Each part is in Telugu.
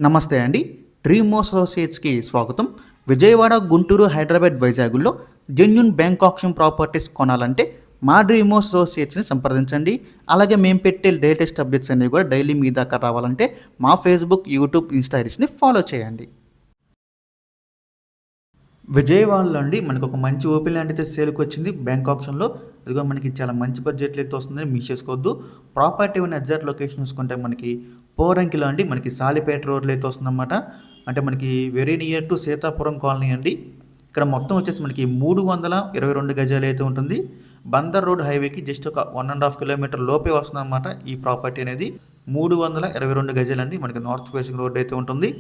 నమస్తే అండి. డ్రీమ్ అసోసియేట్స్కి స్వాగతం. విజయవాడ, గుంటూరు, హైదరాబాద్, వైజాగ్లో జెన్యూన్ బ్యాంక్ ఆప్షన్ ప్రాపర్టీస్ కొనాలంటే మా డ్రీమ్ అసోసియేట్స్ని సంప్రదించండి. అలాగే మేము పెట్టే లేటెస్ట్ అప్డేట్స్ అన్నీ కూడా డైలీ మీ దాకా రావాలంటే మా ఫేస్బుక్, యూట్యూబ్, ఇన్స్టా ఐడీస్ని ఫాలో చేయండి. విజయవాడలో అండి మనకు ఒక మంచి ఓపెన్ ల్యాండ్ అయితే సేల్కి వచ్చింది బ్యాంక్ ఆప్షన్లో. ఇదిగో మనకి చాలా మంచి బడ్జెట్లో అయితే వస్తుందని మిస్ చేసుకోవద్దు. ప్రాపర్టీ ఉన్న ఎగ్జాక్ట్ లొకేషన్ చూసుకుంటే మనకి పోరంకిలో అండి మనకి సాలిపేట రోడ్లో అయితే వస్తుందన్నమాట. అంటే మనకి very near to Seethapuram colony అండి. ఇక్కడ మొత్తం వచ్చేసి మనకి 322 గజాలు అయితే ఉంటుంది. బందర్ రోడ్ హైవేకి జస్ట్ ఒక 1.5 కిలోమీటర్ లోపే వస్తుందన్నమాట ఈ ప్రాపర్టీ అనేది. 322 గజాలు అండి. మనకి నార్త్ ఫేసింగ్ రోడ్ అయితే ఉంటుంది.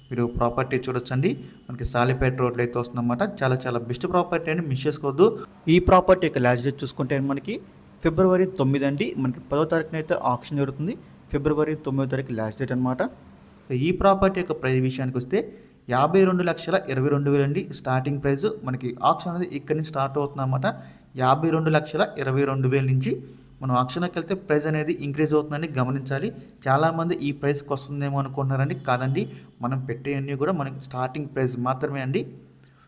మీరు ప్రాపర్టీ చూడొచ్చండి. మనకి సాలిపేట రోడ్లో అయితే వస్తుందన్నమాట. చాలా చాలా బెస్ట్ ప్రాపర్టీ అని మిస్ చేసుకోవద్దు. ఈ ప్రాపర్టీ యొక్క లాస్ట్ డేట్ చూసుకుంటే మనకి ఫిబ్రవరి 9 అండి. మనకి 10వ తారీఖున అయితే ఆప్షన్ జరుగుతుంది. ఫిబ్రవరి 9వ తారీఖు లాస్ట్ డేట్ అనమాట. ఈ ప్రాపర్టీ యొక్క ప్రైస్ విషయానికి వస్తే 52,22,000 అండి స్టార్టింగ్ ప్రైస్. మనకి ఆప్షన్ అనేది ఇక్కడి నుంచి స్టార్ట్ అవుతుంది అనమాట. 52,22,000 నుంచి మనం ఆక్షన్కి వెళ్తే ప్రైస్ అనేది ఇంక్రీజ్ అవుతుందని గమనించాలి. చాలామంది ఈ ప్రైస్కి వస్తుందేమో అనుకుంటున్నారండి. కాదండి, మనం పెట్టేవన్నీ కూడా మనకి స్టార్టింగ్ ప్రైస్ మాత్రమే అండి.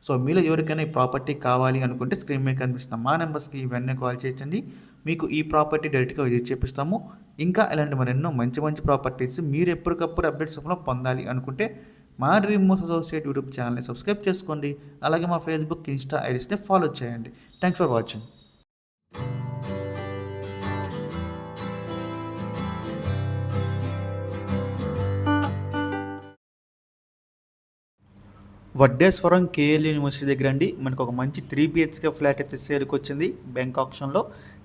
సో మీలో ఎవరికైనా ఈ ప్రాపర్టీ కావాలి అనుకుంటే స్క్రీన్ మీద కనిపిస్తున్న మా నెంబర్స్కి ఇవన్నీ కాల్ చేయొచ్చండి. మీకు ఈ ప్రాపర్టీ డైరెక్ట్గా విజిట్ చేపిస్తాము. ఇంకా ఇలాంటి మరెన్నో మంచి మంచి ప్రాపర్టీస్ మీరు ఎప్పటికప్పుడు అప్డేట్స్ పొందాలి అనుకుంటే మా డ్రీమ్ అసోసియేట్ యూట్యూబ్ ఛానల్ని సబ్స్క్రైబ్ చేసుకోండి. అలాగే మా ఫేస్బుక్, ఇన్స్టా ఐడీస్ని ఫాలో చేయండి. Thanks for watching. Vaddeswaram KL university దగ్గర అండి మనకు ఒక మంచి 3 BHK ఫ్లాట్ అయితే సేల్కి వచ్చింది బ్యాంక్ ఆప్షన్లో.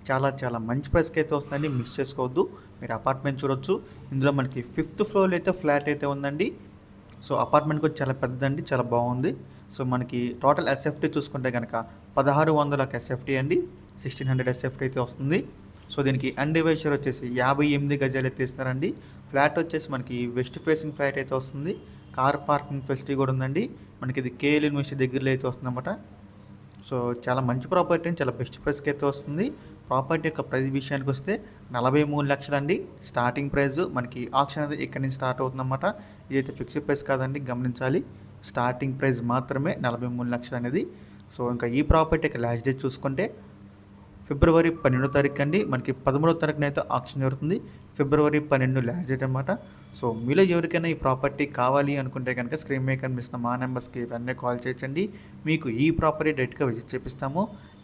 చాలా చాలా మంచి ప్రైస్కి అయితే వస్తుందండి, మిస్ చేసుకోవద్దు. మీరు అపార్ట్మెంట్ చూడొచ్చు. ఇందులో మనకి 5th ఫ్లోర్లో అయితే ఫ్లాట్ అయితే ఉందండి. సో అపార్ట్మెంట్ కూడా చాలా పెద్దదండి, చాలా బాగుంది. సో మనకి టోటల్ ఎస్ఎఫ్టీ చూసుకుంటే కనుక 1600 ఎస్ఎఫ్టీ అండి, 1600 ఎస్ఎఫ్టీ అయితే వస్తుంది. సో దీనికి అన్డివైజర్ వచ్చేసి 58 గజాలు అయితే ఇస్తారండి. ఫ్లాట్ వచ్చేసి మనకి వెస్ట్ ఫేసింగ్ ఫ్లాట్ అయితే వస్తుంది. కార్ పార్కింగ్ ఫెసిలిటీ కూడా ఉందండి. మనకి ఇది కేఎల్ యూనివర్సిటీ దగ్గరలో అయితే వస్తుందన్నమాట. సో చాలా మంచి ప్రాపర్టీ అండి, చాలా బెస్ట్ ప్రైస్కి అయితే వస్తుంది. ప్రాపర్టీ యొక్క ప్రైస్ విషయానికి వస్తే 43 లక్షలు అండి స్టార్టింగ్ ప్రైస్. మనకి ఆప్షన్ అనేది ఇక్కడి నుంచి స్టార్ట్ అవుతుందన్నమాట. ఇదైతే ఫిక్స్డ్ ప్రైస్ కాదండి, గమనించాలి. స్టార్టింగ్ ప్రైస్ మాత్రమే 43 లక్షలు అనేది. సో ఇంకా ఈ ప్రాపర్టీ యొక్క లాస్ట్ డేట్ చూసుకుంటే ఫిబ్రవరి 12వ తారీఖు అండి. మనకి 13వ తారీఖున అయితే ఆప్షన్ జరుగుతుంది. ఫిబ్రవరి 12 లాస్ట్ డేట్ అనమాట. సో మీలో ఎవరికైనా ఈ ప్రాపర్టీ కావాలి అనుకుంటే కనుక స్క్రీన్ మీద కనిపిస్తున్న మా నెంబర్స్కి ఇవన్నీ కాల్ చేయొచ్చండి. మీకు ఈ ప్రాపర్టీ డైరెక్ట్గా విజిట్ చేపిస్తాము.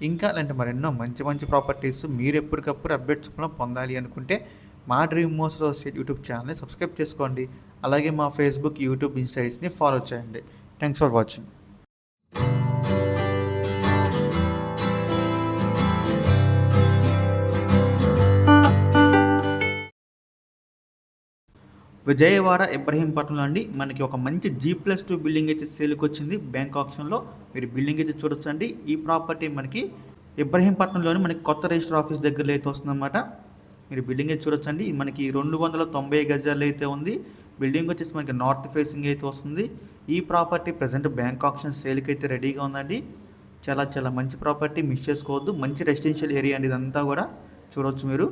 ఇంకా అలాంటి మరెన్నో మంచి మంచి ప్రాపర్టీస్ మీరు ఎప్పటికప్పుడు అప్డేట్స్ పొందాలి అనుకుంటే మా డ్రీమ్ అసోసియేట్ యూట్యూబ్ ఛానల్ని సబ్స్క్రైబ్ చేసుకోండి. అలాగే మా ఫేస్బుక్, యూట్యూబ్, ఇన్స్టాని ఫాలో చేయండి. Thanks for watching. విజయవాడ ఇబ్రహీంపట్నంలో అండి మనకి ఒక మంచి G+2 బిల్డింగ్ అయితే సేల్కి వచ్చింది బ్యాంక్ ఆప్షన్లో. మీరు బిల్డింగ్ అయితే చూడొచ్చండి. ఈ ప్రాపర్టీ మనకి ఇబ్రహీంపట్నంలోని మనకి కొత్త రిజిస్టర్ ఆఫీస్ దగ్గరలో అయితే వస్తుందన్నమాట. మీరు బిల్డింగ్ అయితే చూడొచ్చండి. మనకి 290 గజాలు అయితే ఉంది. బిల్డింగ్ వచ్చేసి మనకి నార్త్ ఫేసింగ్ అయితే వస్తుంది. ఈ ప్రాపర్టీ ప్రజెంట్ బ్యాంక్ ఆప్షన్ సేల్కి అయితే రెడీగా ఉందండి. చాలా చాలా మంచి ప్రాపర్టీ, మిస్ చేసుకోవద్దు. మంచి రెసిడెన్షియల్ ఏరియా అండి ఇదంతా కూడా చూడవచ్చు మీరు.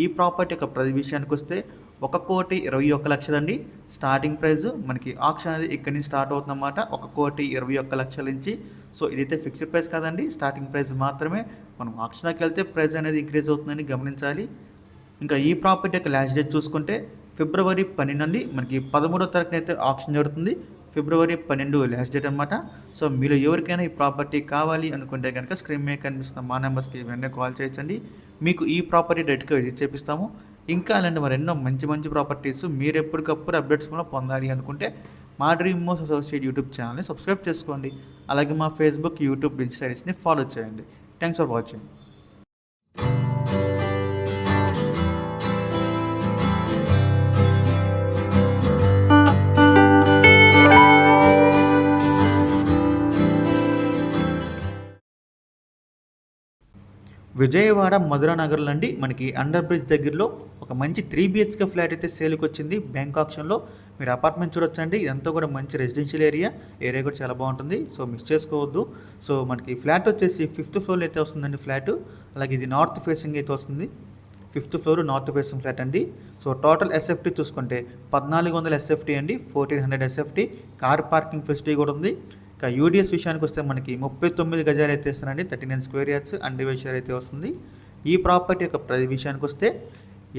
ఈ ప్రాపర్టీ యొక్క ప్రతి విషయానికి వస్తే 1,21,00,000 అండి స్టార్టింగ్ ప్రైస్. మనకి ఆప్షన్ అనేది ఇక్కడి నుంచి స్టార్ట్ అవుతుందన్నమాట, 1,21,00,000 నుంచి. సో ఇదైతే ఫిక్స్డ్ ప్రైస్ కాదండి, స్టార్టింగ్ ప్రైస్ మాత్రమే. మనం ఆప్షన్కి వెళ్తే ప్రైస్ అనేది ఇంక్రీజ్ అవుతుందని గమనించాలి. ఇంకా ఈ ప్రాపర్టీ యొక్క లాస్ట్ డేట్ చూసుకుంటే ఫిబ్రవరి 12 అండి. మనకి 13వ తారీఖున అయితే ఆప్షన్ జరుగుతుంది. ఫిబ్రవరి 12 లాస్ట్ డేట్ అనమాట. సో మీరు ఎవరికైనా ఈ ప్రాపర్టీ కావాలి అనుకుంటే కనుక స్క్రీన్ మీద కనిపిస్తున్న మా నెంబర్స్కి ఇవన్నీ కాల్ చేయొచ్చండి. మీకు ఈ ప్రాపర్టీ డైరెక్ట్గా విజిట్ చేపిస్తాము. ఇంకా అలాంటి మరెన్నో మంచి మంచి ప్రాపర్టీస్ మీరు ఎప్పటికప్పుడు అప్డేట్స్ పొందాలి అనుకుంటే మా డ్రీమ్ అసోసియేట్ యూట్యూబ్ ఛానల్ని సబ్స్క్రైబ్ చేసుకోండి. అలాగే మా ఫేస్బుక్, యూట్యూబ్, ఇన్స్టాని ఫాలో చేయండి. Thanks for watching. విజయవాడ మధురానగర్లో అండి మనకి అండర్ బ్రిడ్జ్ దగ్గరలో ఒక మంచి 3 BHK ఫ్లాట్ అయితే సేల్కి వచ్చింది బ్యాంక్ ఆప్షన్లో. మీరు అపార్ట్మెంట్ చూడొచ్చండి. ఇదంతా కూడా మంచి రెసిడెన్షియల్ ఏరియా కూడా చాలా బాగుంటుంది. సో మిస్ చేసుకోవద్దు. సో మనకి ఫ్లాట్ వచ్చేసి 5th ఫ్లోర్లో అయితే వస్తుందండి ఫ్లాట్. అలాగే ఇది నార్త్ ఫేసింగ్ అయితే వస్తుంది. 5th floor north facing flat అండి. సో టోటల్ ఎస్ఎఫ్టీ చూసుకుంటే 1400 ఎస్ఎఫ్టీ అండి, 1400 ఎస్ఎఫ్టీ. కార్ పార్కింగ్ ఫెసిలిటీ కూడా ఉంది. ఇక యూడిఎస్ విషయానికి వస్తే మనకి 39 గజాలు అయితే ఇస్తానండి, 39 స్క్వేర్ యార్డ్స్ అన్డివైజర్ అయితే వస్తుంది. ఈ ప్రాపర్టీ యొక్క విషయానికి వస్తే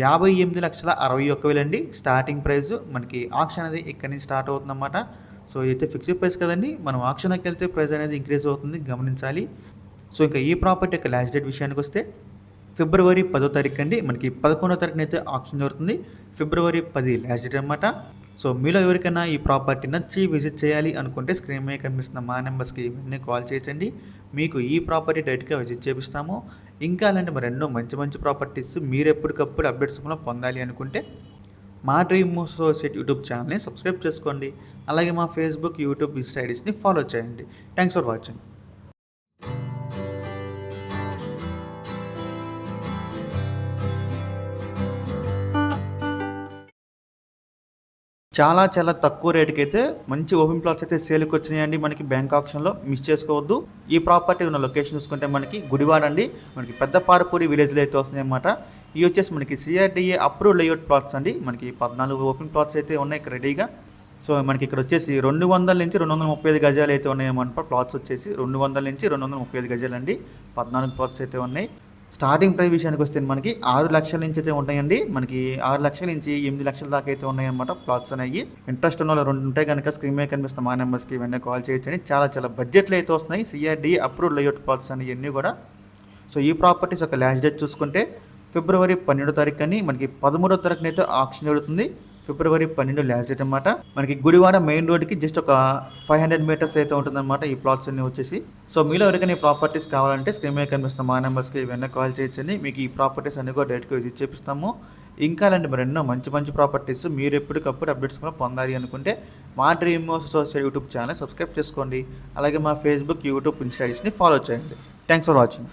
58,61,000 అండి స్టార్టింగ్ ప్రైస్. మనకి ఆక్షన్ అనేది ఇక్కడ నుంచి స్టార్ట్ అవుతుందన్నమాట. సో అయితే ఫిక్స్డ్ ప్రైస్ కదండి, మనం ఆక్షన్కి వెళ్తే ప్రైస్ అనేది ఇంక్రీజ్ అవుతుంది, గమనించాలి. సో ఇంకా ఈ ప్రాపర్టీ యొక్క లాస్ట్ డేట్ విషయానికి వస్తే ఫిబ్రవరి 10వ తారీఖు అండి. మనకి 11వ తారీఖున అయితే ఆక్షన్ జరుగుతుంది. ఫిబ్రవరి 10 లాస్ట్ డేట్ అనమాట. సో మీలో ఎవరికైనా ఈ ప్రాపర్టీ నచ్చి విజిట్ చేయాలి అనుకుంటే స్క్రీన్ మీద కనిపిస్తున్న మా నెంబర్స్కి వెంటనే కాల్ చేయొచ్చండి. మీకు ఈ ప్రాపర్టీ డైరెక్ట్గా విజిట్ చేపిస్తాము. ఇంకా అలాంటి మరెన్నో మంచి మంచి ప్రాపర్టీస్ మీరు ఎప్పటికప్పుడు అప్డేట్స్ పొందాలి అనుకుంటే మా డ్రీమ్ అసోసియేట్ యూట్యూబ్ ఛానల్ని సబ్స్క్రైబ్ చేసుకోండి. అలాగే మా ఫేస్బుక్, యూట్యూబ్, ఇన్స్టా ఐడీస్ని ఫాలో చేయండి. Thanks for watching. చాలా చాలా తక్కువ రేటుకి అయితే మంచి ఓపెన్ ప్లాట్స్ అయితే సేల్కి వచ్చినాయండి మనకి బ్యాంక్ ఆక్షన్లో, మిస్ చేసుకోవద్దు. ఈ ప్రాపర్టీ ఉన్న లొకేషన్ చూసుకుంటే మనకి గుడివాడ అండి, మనకి పెద్ద పారపూరి విలేజ్లో అయితే వస్తున్నాయి అన్నమాట. ఇవి వచ్చేసి మనకి సిఆర్డిఏ అప్రూవ్ లేఅవుట్ ప్లాట్స్ అండి. మనకి 14 ఓపెన్ ప్లాట్స్ అయితే ఉన్నాయి ఇక్కడ రెడీగా. సో మనకి ఇక్కడ వచ్చేసి 200 నుంచి 235 గజాలు అయితే ఉన్నాయన్నమాట. ప్లాట్స్ వచ్చేసి 200 నుంచి 235 గజాలు అండి, 14 ప్లాట్స్ అయితే ఉన్నాయి. స్టార్టింగ్ ప్రైస్ విషయానికి వస్తే మనకి 6 లక్షల నుంచి అయితే ఉంటాయండి. మనకి 6 లక్షల నుంచి 8 లక్షల దాకా అయితే ఉన్నాయన్నమాట ప్లాట్స్ అనేవి. ఇంట్రెస్ట్ ఉన్న వాళ్ళు 2 ఉంటాయి కనుక స్క్రీన్ మీద కనిపిస్తున్న మా నెంబర్స్కి వెంటనే కాల్ చేయొచ్చండి. చాలా చాలా బడ్జెట్లో అయితే వస్తున్నాయి సిఆర్డి అప్రూవ్డ్ లేఅవుట్ ప్లాట్స్ అని ఇవన్నీ కూడా. సో ఈ ప్రాపర్టీస్ ఒక లాస్ట్ డేట్ చూసుకుంటే ఫిబ్రవరి 12వ తారీఖు అని, మనకి 13వ తారీఖున అయితే ఆక్షన్ జరుగుతుంది. ఫిబ్రవరి 12 లాస్ట్ డేట్ అనమాట. మనకి గుడివాడ మెయిన్ రోడ్కి జస్ట్ ఒక 500 మీటర్స్ అయితే ఉంటుందన్నమాట ఈ ప్లాట్స్ అన్ని వచ్చేసి. సో మీలో ఎవరికైనా ఈ ప్రాపర్టీస్ కావాలంటే స్క్రీన్ మీద కనిపిస్తున్న మా నెంబర్స్కి వెంటనే కాల్ చేయొచ్చండి. మీకు ఈ ప్రాపర్టీస్ అన్ని కూడా డైరెక్ట్గా విజిట్ చేపిస్తాము. ఇంకా అలాంటి మరెన్నో మంచి మంచి ప్రాపర్టీస్ మీరు ఎప్పటికప్పుడు అప్డేట్స్ కూడా పొందాలి అనుకుంటే మా Dream Associate YouTube channel subscribe చేసుకోండి. అలాగే మా ఫేస్బుక్, యూట్యూబ్, ఇన్స్టా ఐడీస్ని ఫాలో చేయండి. Thanks for watching.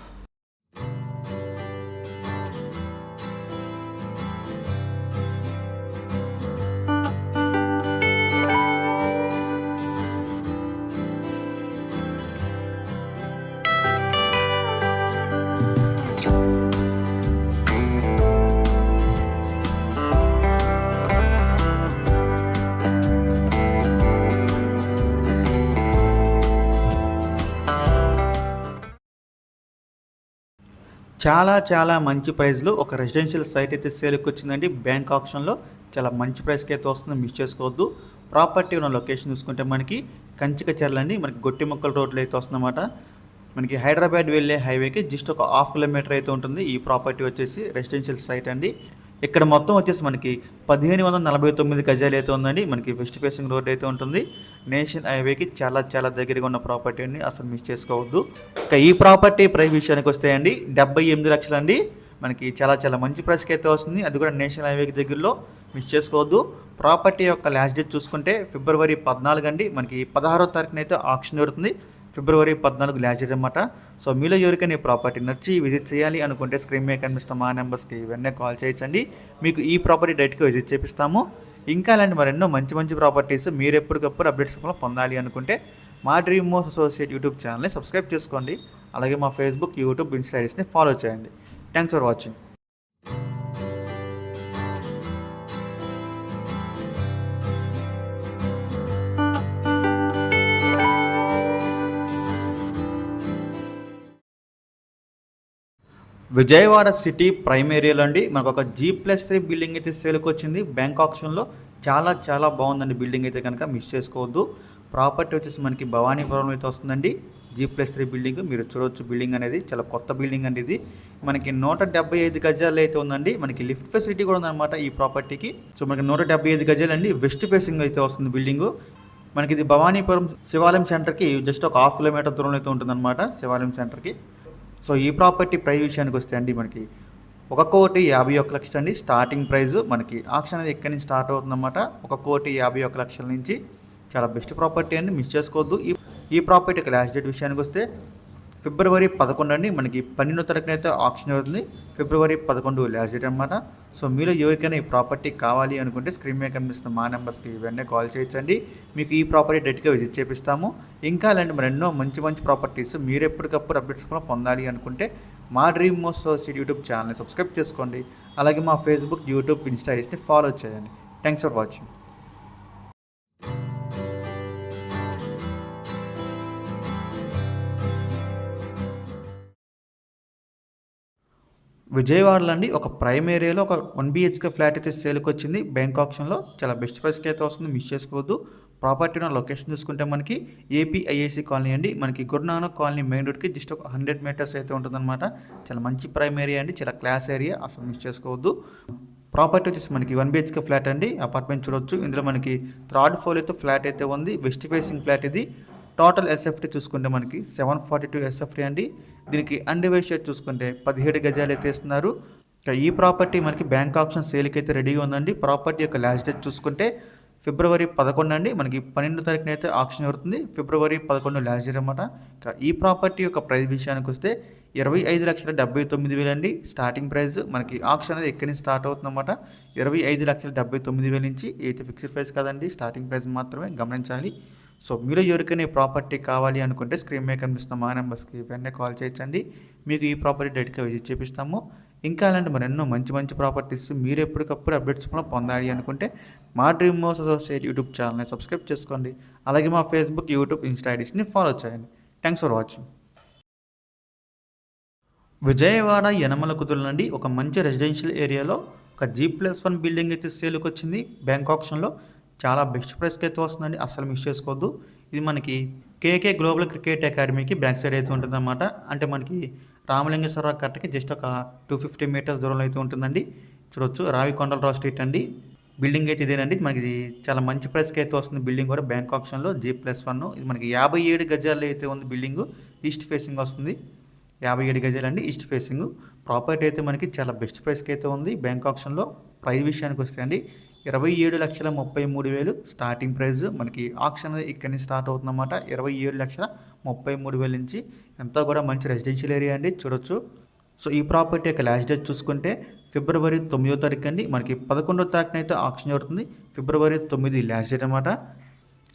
చాలా చాలా మంచి ప్రైస్లో ఒక రెసిడెన్షియల్ సైట్ అయితే సేల్కి వచ్చిందండి బ్యాంక్ ఆప్షన్లో. చాలా మంచి ప్రైస్కి అయితే వస్తుంది, మిస్ చేసుకోవద్దు. ప్రాపర్టీ ఉన్న లొకేషన్ చూసుకుంటే మనకి కంచికచర్ల అండి, మనకి గొట్టిముక్కల రోడ్లో అయితే వస్తుందన్నమాట. మనకి హైదరాబాద్ వెళ్ళే హైవేకి జస్ట్ ఒక 1/2 కిలోమీటర్ అయితే ఉంటుంది ఈ ప్రాపర్టీ వచ్చేసి. రెసిడెన్షియల్ సైట్ అండి. ఇక్కడ మొత్తం వచ్చేసి మనకి 1549 గజాలు అయితే ఉందండి. మనకి వెస్ట్ ఫేసింగ్ రోడ్ అయితే ఉంటుంది. నేషనల్ హైవేకి చాలా చాలా దగ్గరగా ఉన్న ప్రాపర్టీ అండి, అసలు మిస్ చేసుకోవద్దు. ఇక ఈ ప్రాపర్టీ ప్రైస్ విషయానికి వస్తే అండి 78 లక్షలు అండి. మనకి చాలా చాలా మంచి ప్రైస్కి అయితే వస్తుంది, అది కూడా నేషనల్ హైవేకి దగ్గరలో, మిస్ చేసుకోవద్దు. ప్రాపర్టీ యొక్క లాస్ట్ డేట్ చూసుకుంటే ఫిబ్రవరి 14 అండి. మనకి 16వ తారీఖున అయితే ఆక్షన్ జరుగుతుంది. ఫిబ్రవరి 14 లాస్ట్ డేట్ అనమాట. సో మీలో ఎవరికైనా ఈ ప్రాపర్టీ నచ్చి విజిట్ చేయాలి అనుకుంటే స్క్రీన్ మీద కనిపిస్తాం మా నెంబర్స్కి వెంటనే కాల్ చేయొచ్చండి. మీకు ఈ ప్రాపర్టీ డైరెక్ట్గా విజిట్ చేపిస్తాము. ఇంకా అలాంటి మరెన్నో మంచి మంచి ప్రాపర్టీస్ మీరు ఎప్పటికప్పుడు అప్డేట్స్ పొందాలి అనుకుంటే మా డ్రీమ్ అసోసియేట్ యూట్యూబ్ ఛానల్ని సబ్స్క్రైబ్ చేసుకోండి. అలాగే మా ఫేస్బుక్, యూట్యూబ్, ఇన్స్టా ఐడీస్ని ఫాలో చేయండి. Thanks for watching. Vijayawada city prime ఏరియాలో అండి మనకు ఒక G+3 బిల్డింగ్ అయితే సేల్కి వచ్చింది బ్యాంక్ ఆప్షన్లో. చాలా చాలా బాగుందండి బిల్డింగ్ అయితే కనుక, మిస్ చేసుకోవద్దు. ప్రాపర్టీ వచ్చేసి మనకి భవానీపురం అయితే వస్తుందండి. G+3 బిల్డింగ్ మీరు చూడవచ్చు. బిల్డింగ్ అనేది చాలా కొత్త బిల్డింగ్ అండి. ఇది మనకి 175 గజాలు అయితే ఉందండి. మనకి లిఫ్ట్ ఫెసిలిటీ కూడా ఉందన్నమాట ఈ ప్రాపర్టీకి. సో మనకి 175 గజాలు అండి. వెస్ట్ ఫేసింగ్ అయితే వస్తుంది బిల్డింగు. మనకి ఇది భవానీపురం శివాలయం సెంటర్కి జస్ట్ ఒక 1/2 కిలోమీటర్ దూరంలో అయితే ఉంటుందన్నమాట శివాలయం సెంటర్కి. సో ఈ ప్రాపర్టీ ప్రైస్ విషయానికి వస్తే అండి మనకి 1,51,00,000 అండి స్టార్టింగ్ ప్రైస్. మనకి ఆక్షన్ అనేది ఎక్కడి నుంచి స్టార్ట్ అవుతుందన్నమాట. 1,51,00,000 నుంచి. చాలా బెస్ట్ ప్రాపర్టీ అండి, మిస్ చేసుకోవద్దు. ఈ ప్రాపర్టీ లాస్ట్ డేట్ విషయానికి వస్తే ఫిబ్రవరి 11 అండి. మనకి 12వ తారీఖున అయితే ఆక్షన్ అవుతుంది. ఫిబ్రవరి 11 లాస్ట్ డేట్ అనమాట. సో మీలో ఎవరికైనా ఈ ప్రాపర్టీ కావాలి అనుకుంటే స్క్రీన్ మీద కనిపిస్తున్న మా నెంబర్స్కి వెంటనే కాల్ చేయొచ్చండి. మీకు ఈ ప్రాపర్టీ డైరెక్ట్గా విజిట్ చేపిస్తాము. ఇంకా అలాంటి మరెన్నో మంచి మంచి ప్రాపర్టీస్ మీరు ఎప్పటికప్పుడు అప్డేట్స్ కూడా పొందాలి అనుకుంటే మా డ్రీమ్ అసోసియేట్ యూట్యూబ్ ఛానల్ని సబ్స్క్రైబ్ చేసుకోండి. అలాగే మా ఫేస్బుక్, యూట్యూబ్, ఇన్స్టా ఐడీస్ని ఫాలో చేయండి. Thanks for watching. విజయవాడలో అండి ఒక ప్రైమ్ ఏరియాలో ఒక 1 BHK ఫ్లాట్ అయితే సేల్కి వచ్చింది బ్యాంక్ ఆప్షన్లో. చాలా బెస్ట్ ప్రైస్కి అయితే వస్తుంది, మిస్ చేసుకోవద్దు. ప్రాపర్టీ ఉన్న లొకేషన్ చూసుకుంటే మనకి ఏపీఐఐసి కాలనీ అండి, మనకి గురునానక్ కాలనీ మెయిన్ రోడ్కి జస్ట్ ఒక 100 మీటర్స్ అయితే ఉంటుందన్నమాట. చాలా మంచి ప్రైమ్ ఏరియా అండి, చాలా క్లాస్ ఏరియా, అసలు మిస్ చేసుకోవద్దు. ప్రాపర్టీ వచ్చేసి మనకి 1 BHK ఫ్లాట్ అండి, అపార్ట్మెంట్ చూడొచ్చు. ఇందులో మనకి 3rd ఫ్లోర్ అయితే ఫ్లాట్ అయితే ఉంది, వెస్ట్ ఫేసింగ్ ఫ్లాట్ ఇది. టోటల్ ఎస్ఎఫ్టీ చూసుకుంటే మనకి 742 ఎస్ఎఫ్టీ అండి. దీనికి అన్డివైడ్ చూసుకుంటే 17 గజాలు అయితే ఇస్తున్నారు. ఈ ప్రాపర్టీ మనకి బ్యాంక్ ఆప్షన్ సేల్కి అయితే రెడీగా ఉందండి. ప్రాపర్టీ యొక్క లాస్ట్ డేట్ చూసుకుంటే ఫిబ్రవరి 11 అండి, మనకి 12వ తారీఖున అయితే ఆప్షన్ జరుగుతుంది. ఫిబ్రవరి 11 లాస్ట్ డేట్ అనమాట. ఈ ప్రాపర్టీ యొక్క ప్రైస్ విషయానికి వస్తే 25,79,000 అండి స్టార్టింగ్ ప్రైస్. మనకి ఆప్షన్ అనేది ఎక్కడి నుంచి స్టార్ట్ అవుతుందన్నమాట. 25,79,000 నుంచి అయితే ఫిక్స్డ్ ప్రైస్ కదండి, స్టార్టింగ్ ప్రైస్ మాత్రమే గమనించాలి. సో మీరు ఎవరికైనా ఈ ప్రాపర్టీ కావాలి అనుకుంటే స్క్రీన్ మీద కనిపిస్తున్న మా నెంబర్స్కి వెంటనే కాల్ చేయొచ్చండి. మీకు ఈ ప్రాపర్టీ డైరెక్ట్గా విజిట్ చేపిస్తాము. ఇంకా అలాంటి మరెన్నో మంచి ప్రాపర్టీస్ మీరు ఎప్పటికప్పుడు అప్డేట్స్ పొందాలి అనుకుంటే మా డ్రీమ్ హౌస్ అసోసియేట్ యూట్యూబ్ ఛానల్ని సబ్స్క్రైబ్ చేసుకోండి. అలాగే మా ఫేస్బుక్, యూట్యూబ్, ఇన్స్టా ఐడీస్ని ఫాలో చేయండి. Thanks for watching. Vijayawada Yanamala కుదురు నుండి ఒక మంచి రెసిడెన్షియల్ ఏరియాలో ఒక G+1 బిల్డింగ్ అయితే సేల్కి వచ్చింది బ్యాంక్ ఆప్షన్లో. చాలా బెస్ట్ ప్రైస్కి అయితే వస్తుందండి, అస్సలు మిస్ చేసుకోవద్దు. ఇది మనకి కేకే గ్లోబల్ క్రికెట్ అకాడమీకి బ్యాక్ సైడ్ అయితే ఉంటుందన్నమాట. అంటే మనకి రామలింగేశ్వరరావు కట్టకి జస్ట్ ఒక 250 మీటర్స్ దూరంలో అయితే ఉంటుందండి. చూడొచ్చు, రావికొండలరావు స్ట్రీట్ అండి. బిల్డింగ్ అయితే ఇదేనండి. మనకి ఇది చాలా మంచి ప్రైస్కి అయితే వస్తుంది బిల్డింగ్ కూడా బ్యాంక్ ఆప్షన్లో G+1. ఇది మనకి 57 గజాలు అయితే ఉంది బిల్డింగ్, ఈస్ట్ ఫేసింగ్ వస్తుంది. 57 గజాలు అండి, ఈస్ట్ ఫేసింగ్. ప్రాపర్టీ అయితే మనకి చాలా బెస్ట్ ప్రైస్కి అయితే ఉంది బ్యాంక్ ఆప్షన్లో. ప్రైస్ విషయానికి వస్తే అండి 27,33,000 స్టార్టింగ్ ప్రైస్. మనకి ఆప్షన్ అనేది ఇక్కడి నుంచి స్టార్ట్ అవుతుందన్నమాట. 27,33,000 నుంచి. ఎంతో కూడా మంచి రెసిడెన్షియల్ ఏరియా అండి, చూడొచ్చు. సో ఈ ప్రాపర్టీ యొక్క లాస్ట్ డేట్ చూసుకుంటే ఫిబ్రవరి 9వ తారీఖు అండి, మనకి 11వ తారీఖున అయితే ఆప్షన్ జరుగుతుంది. ఫిబ్రవరి 9 లాస్ట్ డేట్ అనమాట.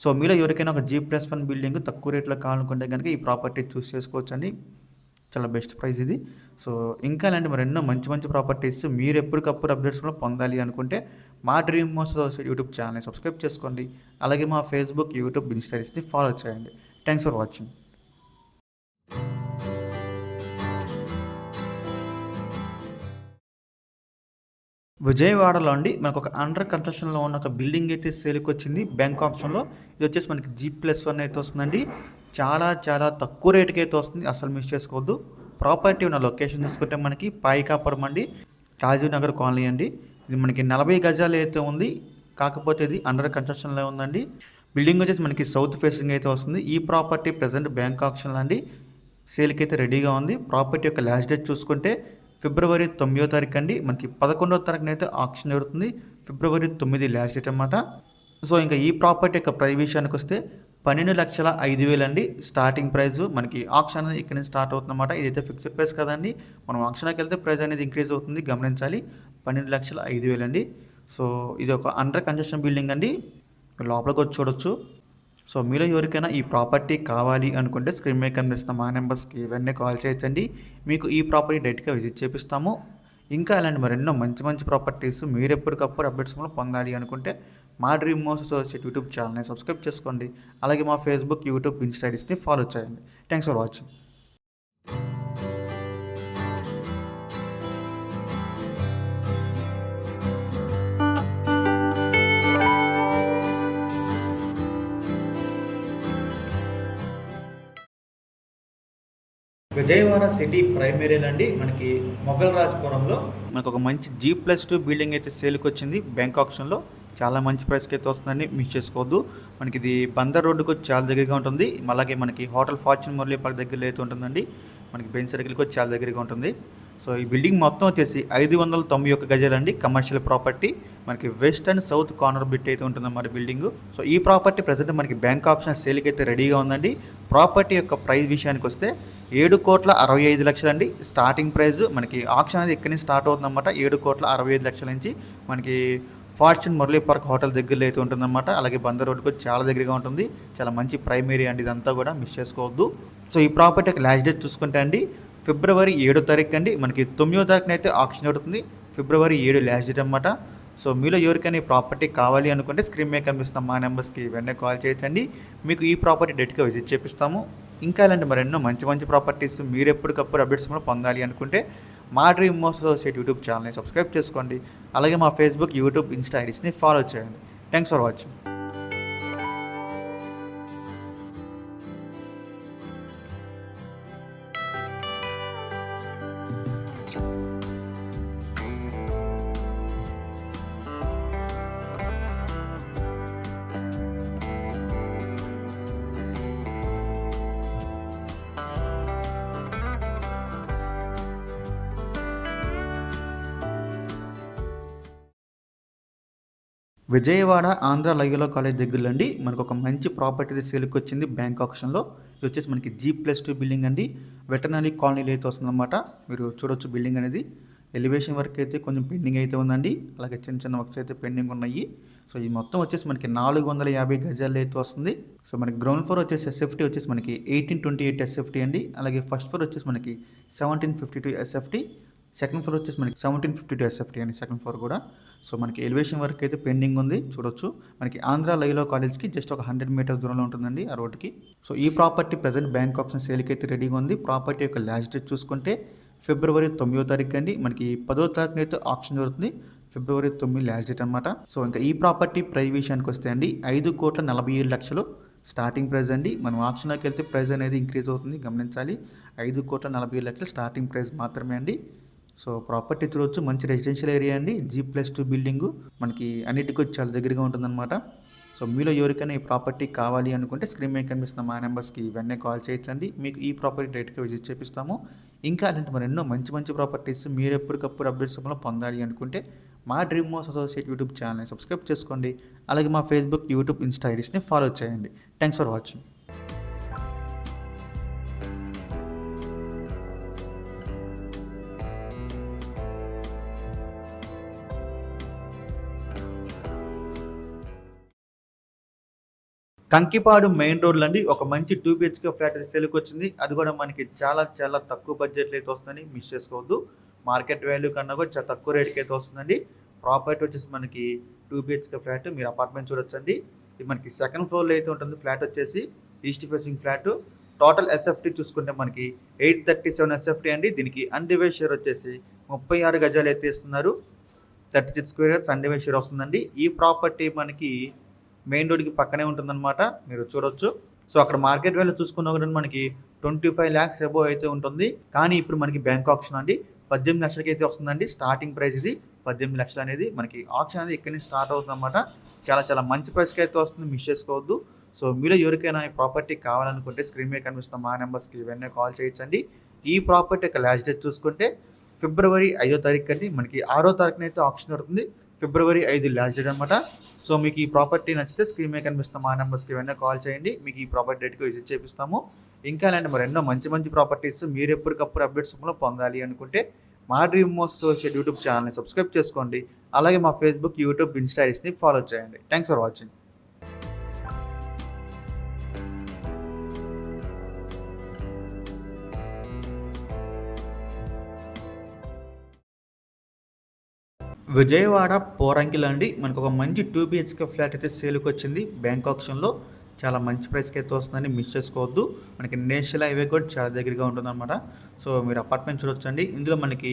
సో మీలో ఎవరికైనా ఒక G+1 బిల్డింగ్ తక్కువ రేట్లో కావాలనుకుంటే కనుక ఈ ప్రాపర్టీ చూస్ చేసుకోవచ్చు అండి. చాలా బెస్ట్ ప్రైస్ ఇది. సో ఇంకా ఇలాంటి మరెన్నో మంచి ప్రాపర్టీస్ మీరు ఎప్పటికప్పుడు అప్డేట్స్ పొందాలి అనుకుంటే మా డ్రీమ్ హౌస్ అసోసియేట్ యూట్యూబ్ ఛానల్ని సబ్స్క్రైబ్ చేసుకోండి. అలాగే మా ఫేస్బుక్, యూట్యూబ్, ఇన్స్టా ఐడీస్ని ఫాలో చేయండి. Thanks for watching. విజయవాడలో అండి మనకు ఒక అండర్ కన్స్ట్రక్షన్లో ఉన్న ఒక బిల్డింగ్ అయితే సేల్కి వచ్చింది బ్యాంక్ ఆప్షన్లో. ఇది వచ్చేసి మనకి G+1 అయితే వస్తుందండి. చాలా తక్కువ రేటుకి అయితే వస్తుంది, అసలు మిస్ చేసుకోవద్దు. ప్రాపర్టీ ఉన్న లొకేషన్ చూసుకుంటే మనకి పాయికాపురం అండి, రాజీవ్ నగర్ కాలనీ అండి. ఇది మనకి 40 గజాలు అయితే ఉంది, కాకపోతే ఇది అండర్ కన్స్ట్రక్షన్లో ఉందండి. బిల్డింగ్ వచ్చేసి మనకి సౌత్ ఫేసింగ్ అయితే వస్తుంది. ఈ ప్రాపర్టీ ప్రజెంట్ బ్యాంక్ ఆప్షన్లో అండి సేల్కి అయితే రెడీగా ఉంది. ప్రాపర్టీ యొక్క లాస్ట్ డేట్ చూసుకుంటే ఫిబ్రవరి 9వ తారీఖు అండి, మనకి 11వ తారీఖున అయితే ఆప్షన్ జరుగుతుంది. ఫిబ్రవరి 9 లాస్ట్ డేట్ అన్నమాట. సో ఇంకా ఈ ప్రాపర్టీ యొక్క ప్రైస్ విషయానికి వస్తే 12,05,000 అండి స్టార్టింగ్ ప్రైస్. మనకి ఆప్షన్ అనేది ఇక్కడ నుంచి స్టార్ట్ అవుతుందన్నమాట. ఇదైతే ఫిక్స్డ్ ప్రైస్ కదండి, మనం ఆప్షన్కి వెళ్తే ప్రైస్ అనేది ఇంక్రీజ్ అవుతుంది, గమనించాలి. 12,05,000 అండి. సో ఇది ఒక అండర్ కన్స్ట్రక్షన్ బిల్డింగ్ అండి, లోపలికి వచ్చి చూడొచ్చు. సో మీలో ఎవరికైనా ఈ ప్రాపర్టీ కావాలి అనుకుంటే స్క్రీన్ మీద కనిపిస్తున్న మా నెంబర్స్కి వెంటనే కాల్ చేయొచ్చండి. మీకు ఈ ప్రాపర్టీ డైరెక్ట్గా విజిట్ చేపిస్తాము. ఇంకా అలాంటి మరెన్నో మంచి ప్రాపర్టీస్ మీరు ఎప్పటికప్పుడు అప్డేట్స్ పొందాలి అనుకుంటే మా డ్రీమ్ హౌస్ అసోసియేట్ యూట్యూబ్ ఛానల్ని సబ్స్క్రైబ్ చేసుకోండి. అలాగే మా ఫేస్బుక్, యూట్యూబ్, ఇన్స్టా ఐడీస్ని ఫాలో చేయండి. Thanks for watching. Vijayawada city prime ఏరియాలో అండి మనకి మొఘల్ రాజ్పురంలో మనకు ఒక మంచి G+2 బిల్డింగ్ అయితే సేల్కి వచ్చింది బ్యాంక్ ఆప్షన్లో. చాలా మంచి ప్రైస్కి అయితే వస్తుందండి, మిస్ చేసుకోవద్దు. మనకి ఇది బందర్ రోడ్డుకి వచ్చి చాలా దగ్గరగా ఉంటుంది. అలాగే మనకి హోటల్ ఫార్చ్యూన్ మురళీ పార్క్ దగ్గరలో అయితే ఉంటుందండి. మనకి బెంచ్ సర్కిల్కి వచ్చి చాలా దగ్గరగా ఉంటుంది. సో ఈ బిల్డింగ్ మొత్తం వచ్చేసి 591 గజాలండి, కమర్షియల్ ప్రాపర్టీ. మనకి west and south corner bit అయితే ఉంటుందన్నమాట బిల్డింగ్. సో ఈ ప్రాపర్టీ ప్రజెంట్ మనకి బ్యాంక్ ఆప్షన్ సేల్కి అయితే రెడీగా ఉందండి. ప్రాపర్టీ యొక్క ప్రైస్ విషయానికి వస్తే 7,65,00,000 అండి స్టార్టింగ్ ప్రైస్. మనకి ఆప్షన్ అనేది ఎక్కడి నుంచి స్టార్ట్ అవుతుందన్నమాట. 7,65,00,000 నుంచి మనకి ఫార్చ్యూన్ మురళీ పార్క్ హోటల్ దగ్గరలో అయితే ఉంటుందన్నమాట. అలాగే బందర్ రోడ్డుకు చాలా దగ్గరగా ఉంటుంది. చాలా మంచి ప్రైమరీ అండి, ఇదంతా కూడా మిస్ చేసుకోవద్దు. సో ఈ ప్రాపర్టీకి లాస్ట్ డేట్ చూసుకుంటే అండి ఫిబ్రవరి 7వ తారీఖు అండి, మనకి 9వ తారీఖున అయితే ఆప్షన్ జరుగుతుంది. ఫిబ్రవరి 7 లాస్ట్ డేట్ అనమాట. సో మీలో ఎవరికైనా ఈ ప్రాపర్టీ కావాలి అనుకుంటే స్క్రీన్ మీద కనిపిస్తున్న మా నెంబర్స్కి వెంటనే కాల్ చేయొచ్చండి. మీకు ఈ ప్రాపర్టీ డైరెక్ట్గా విజిట్ చేపిస్తాము. ఇంకా ఇలాంటి మరెన్నో మంచి మంచి ప్రాపర్టీస్ మీరు ఎప్పటికప్పుడు అప్డేట్స్ కూడా పొందాలి అనుకుంటే మా డ్రీమ్ మోస్ట్ అసోసియేట్ యూట్యూబ్ ఛానల్ని సబ్స్క్రైబ్ చేసుకోండి. అలాగే మా ఫేస్బుక్, యూట్యూబ్, ఇన్స్టా ఐడీస్ని ఫాలో చేయండి. Thanks for watching. Vijayawada Andhra Loyola college దగ్గరలో అండి మనకు ఒక మంచి ప్రాపర్టీ సేల్కి వచ్చింది బ్యాంక్ ఆప్షన్లో. ఇది వచ్చేసి మనకి G+2 బిల్డింగ్ అండి. వెటర్నరీ కాలనీలో అయితే వస్తుందన్నమాట. మీరు చూడొచ్చు బిల్డింగ్ అనేది. ఎలివేషన్ వర్క్ అయితే కొంచెం పెండింగ్ అయితే ఉందండి. అలాగే చిన్న చిన్న వర్క్స్ అయితే పెండింగ్ ఉన్నాయి. సో ఇది మొత్తం వచ్చేసి మనకి 450 గజాల్లో అయితే వస్తుంది. సో మనకి గ్రౌండ్ ఫ్లోర్ వచ్చేసి SFT వచ్చేసి మనకి 1828 SFT అండి. అలాగే ఫస్ట్ ఫ్లోర్ వచ్చేసి మనకి 1752 SFT. సెకండ్ ఫ్లోర్ వచ్చేసి మనకి 1752 SFT అండి సెకండ్ ఫ్లోర్ కూడా. సో మనకి ఎలివేషన్ వర్క్ అయితే పెండింగ్ ఉంది చూడొచ్చు. మనకి ఆంధ్ర లయోలా కాలేజ్కి జస్ట్ ఒక 100 మీటర్స్ దూరంలో ఉంటుందండి ఆ రోడ్కి. సో ఈ ప్రాపర్టీ ప్రజెంట్ బ్యాంక్ ఆప్షన్ సేల్కి అయితే రెడీగా ఉంది. ప్రాపర్టీ యొక్క లాస్ట్ డేట్ చూసుకుంటే ఫిబ్రవరి 9వ తారీఖు అండి. మనకి 10వ తారీఖున అయితే ఆప్షన్ జరుగుతుంది. ఫిబ్రవరి 9 లాస్ట్ డేట్ అనమాట. సో ఇంకా ఈ ప్రాపర్టీ ప్రైస్ విషయానికి వస్తే అండి 5,47,00,000 స్టార్టింగ్ ప్రైస్ అండి. మనం ఆప్షన్లోకి వెళ్తే ప్రైస్ అనేది ఇంక్రీజ్ అవుతుంది గమనించాలి. 5,47,00,000 స్టార్టింగ్ ప్రైస్ మాత్రమే అండి. సో ప్రాపర్టీ చూడవచ్చు, మంచి రెసిడెన్షియల్ ఏరియా అండి. G+2 బిల్డింగు మనకి అన్నిటికీ చాలా దగ్గరగా ఉంటుందన్నమాట. సో మీలో ఎవరికైనా ఈ ప్రాపర్టీ కావాలి అనుకుంటే స్క్రీన్ మీద కనిపిస్తున్న మా నెంబర్స్కి వెంటనే కాల్ చేయొచ్చండి. మీకు ఈ ప్రాపర్టీ డైరెక్ట్గా విజిట్ చేపిస్తాము. ఇంకా అలాంటి మరెన్నో మంచి మంచి ప్రాపర్టీస్ మీరు ఎప్పటికప్పుడు అప్డేట్స్ పొందాలి అనుకుంటే మా డ్రీమ్ మోస్ట్ అసోసియేట్ యూట్యూబ్ ఛానల్ని సబ్స్క్రైబ్ చేసుకోండి. అలాగే మా ఫేస్బుక్, యూట్యూబ్, ఇన్స్టా ఐడీస్ని ఫాలో చేయండి. Thanks for watching. Kankipadu main రోడ్లో అండి ఒక మంచి 2 BHK ఫ్లాట్ సేల్కి వచ్చింది. అది కూడా మనకి చాలా చాలా తక్కువ బడ్జెట్లో అయితే వస్తుందని మిస్ చేసుకోవద్దు. మార్కెట్ వాల్యూ కన్నా కూడా చాలా తక్కువ రేట్కి అయితే వస్తుందండి. ప్రాపర్టీ వచ్చేసి మనకి 2 BHK ఫ్లాట్. మీరు అపార్ట్మెంట్ చూడొచ్చండి. ఇది మనకి సెకండ్ ఫ్లోర్లో అయితే ఉంటుంది. ఫ్లాట్ వచ్చేసి east facing flat. Total SFT చూసుకుంటే మనకి 837 SFT అండి. దీనికి అన్డివైడ్ షేర్ వచ్చేసి 36 గజాలు అయితే ఇస్తున్నారు. 36 స్క్వేర్ యార్డ్స్ అన్డివైడ్ షేర్ వస్తుందండి. ఈ ప్రాపర్టీ మనకి మెయిన్ రోడ్కి పక్కనే ఉంటుందన్నమాట. మీరు చూడొచ్చు. సో అక్కడ మార్కెట్ వాల్యూ చూసుకున్నా కూడా మనకి 25 lakhs అబోవ్ అయితే ఉంటుంది. కానీ ఇప్పుడు మనకి బ్యాంక్ ఆప్షన్ అండి 18 లక్షలకి అయితే వస్తుందండి. స్టార్టింగ్ ప్రైస్ ఇది 18 లక్షలు అనేది. మనకి ఆప్షన్ అనేది ఇక్కడి నుంచి స్టార్ట్ అవుతుందన్నమాట. చాలా చాలా మంచి ప్రైస్కి అయితే వస్తుంది, మిస్ చేసుకోవద్దు. సో మీరు ఎవరికైనా ఈ ప్రాపర్టీ కావాలనుకుంటే స్క్రీన్ మీద కనిపిస్తున్న మా నెంబర్స్కి వెంటనే కాల్ చేయొచ్చండి. ఈ ప్రాపర్టీ యొక్క లాస్ట్ డేట్ చూసుకుంటే ఫిబ్రవరి 5వ తారీఖు అండి. మనకి 6వ తారీఖున అయితే ఆప్షన్ జరుగుతుంది. ఫిబ్రవరి 5 లాస్ట్ డేట్ అనమాట. సో మీకు ఈ ప్రాపర్టీ నచ్చితే స్క్రీన్ మీద కనిపిస్తున్న మా నెంబర్స్కి వెంటనే కాల్ చేయండి. మీకు ఈ ప్రాపర్టీ డేట్కి విజిట్ చేపిస్తాము. ఇంకా ఇలాంటి మరెన్నో మంచి మంచి ప్రాపర్టీస్ మీరు ఎప్పటికప్పుడు అప్డేట్స్ పొందాలి అనుకుంటే మా డ్రీమ్ మోస్ట్ అసోసియేట్ యూట్యూబ్ ఛానల్ని సబ్స్క్రైబ్ చేసుకోండి. అలాగే మా ఫేస్బుక్, యూట్యూబ్, ఇన్స్టా ఐడీస్ని ఫాలో చేయండి. Thanks for watching. విజయవాడ పోరంకిలో అండి మనకు ఒక మంచి 2 BHK ఫ్లాట్ అయితే సేల్కి వచ్చింది బ్యాంక్ ఆప్షన్లో. చాలా మంచి ప్రైస్కి అయితే వస్తుందని మిస్ చేసుకోవద్దు. మనకి నేషనల్ హైవే కూడా చాలా దగ్గరగా ఉంటుందన్నమాట. సో మీరు అపార్ట్మెంట్ చూడొచ్చండి. ఇందులో మనకి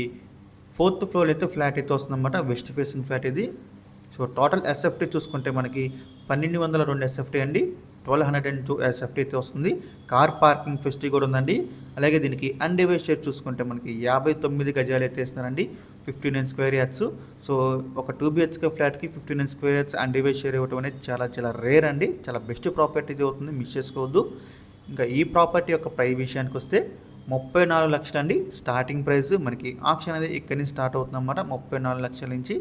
4th ఫ్లోర్ అయితే ఫ్లాట్ అయితే వస్తుందన్నమాట. వెస్ట్ ఫేసింగ్ ఫ్లాట్ ఇది. సో టోటల్ SFT చూసుకుంటే మనకి 1202 SFT అండి. 1202 SFT అయితే వస్తుంది. కార్ పార్కింగ్ ఫెసిలిటీ కూడా ఉందండి. అలాగే దీనికి అన్డివైడ్ షేర్ చూసుకుంటే మనకి 59 గజాలు అయితే ఇస్తున్నారండి. 59 స్క్వేర్ యార్డ్స్. సో ఒక 2 BHK ఫ్లాట్కి 59 స్క్వేర్ యార్డ్స్ అన్డివైడ్ షేర్ ఇవ్వడం అనేది చాలా చాలా రేర్ అండి. చాలా బెస్ట్ ప్రాపర్టీ ఇది అవుతుంది, మిస్ చేసుకోవద్దు. ఇంకా ఈ ప్రాపర్టీ యొక్క ప్రైస్ విషయానికి వస్తే 34 లక్షలు అండి స్టార్టింగ్ ప్రైస్. మనకి ఆప్షన్ అనేది ఇక్కడి నుంచి స్టార్ట్ అవుతుందన్నమాట 34 లక్షల నుంచి.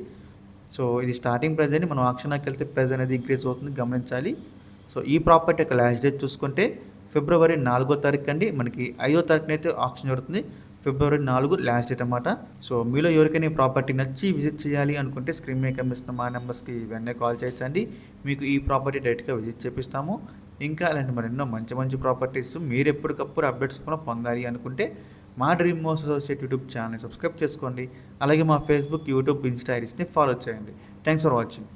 సో ఇది స్టార్టింగ్ ప్రైస్ అని మనం ఆప్షన్కి వెళ్తే ప్రైస్ అనేది ఇంక్రీజ్ అవుతుంది గమనించాలి. సో ఈ ప్రాపర్టీ యొక్క లాస్ట్ డేట్ చూసుకుంటే ఫిబ్రవరి 4వ తారీఖు అండి. మనకి 5వ తారీఖున అయితే ఆప్షన్ జరుగుతుంది. ఫిబ్రవరి 4 లాస్ట్ డేట్ అన్నమాట. సో మీలో ఎవరికైనా ఈ ప్రాపర్టీ నచ్చి విజిట్ చేయాలి అనుకుంటే స్క్రీన్ మీద కనిపిస్తున్న మా నెంబర్స్కి వెంటనే కాల్ చేయొచ్చండి. మీకు ఈ ప్రాపర్టీ డైరెక్ట్గా విజిట్ చేపిస్తాము. ఇంకా అలాంటి మరెన్నో మంచి మంచి ప్రాపర్టీస్ మీరు ఎప్పటికప్పుడు అప్డేట్స్ కూడా పొందాలి అనుకుంటే మా డ్రీమ్ హౌస్ అసోసియేట్ యూట్యూబ్ ఛానల్ని సబ్స్క్రైబ్ చేసుకోండి. అలాగే మా ఫేస్బుక్, యూట్యూబ్, ఇన్స్టా ఐడీస్ని ఫాలో చేయండి. Thanks for watching.